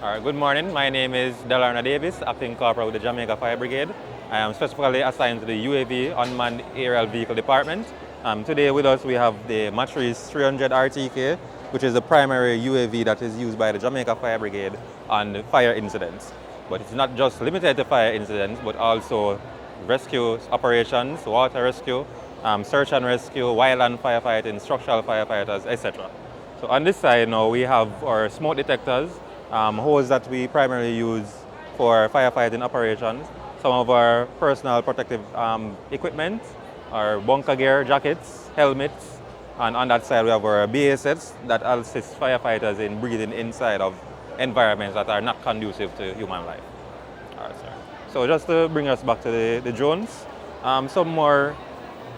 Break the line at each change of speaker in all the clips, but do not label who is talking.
All right, good morning. My name is Delarna Davis, acting corporal with the Jamaica Fire Brigade. I am specifically assigned to the UAV Unmanned Aerial Vehicle Department. Today with us we have the Matrice 300 RTK, which is the primary UAV that is used by the Jamaica Fire Brigade on fire incidents. But it's not just limited to fire incidents, but also rescue operations, water rescue, search and rescue, wildland firefighting, structural firefighters, etc. So on this side now we have our smoke detectors, hose that we primarily use for firefighting operations, some of our personal protective equipment, our bunker gear, jackets, helmets, and on that side we have our BA sets that assist firefighters in breathing inside of environments that are not conducive to human life. All right, sir. So just to bring us back to the drones, some more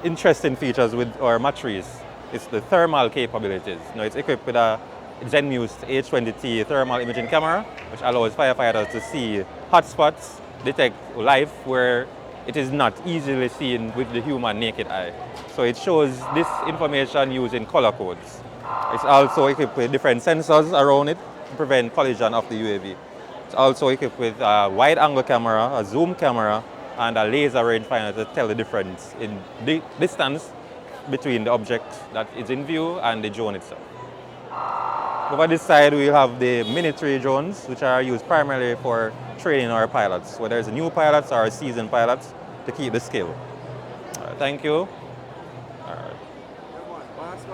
interesting features with our Matrice is the thermal capabilities. It's equipped with a Zenmuse H20T thermal imaging camera, which allows firefighters to see hotspots, detect life where it is not easily seen with the human naked eye. So it shows this information using color codes. It's also equipped with different sensors around it to prevent collision of the UAV. It's also equipped with a wide angle camera, a zoom camera, and a laser rangefinder to tell the difference in the distance between the object that is in view and the drone itself. Over this side, we have the mini-3 drones, which are used primarily for training our pilots, whether it's new pilots or seasoned pilots, to keep the skill. Thank you.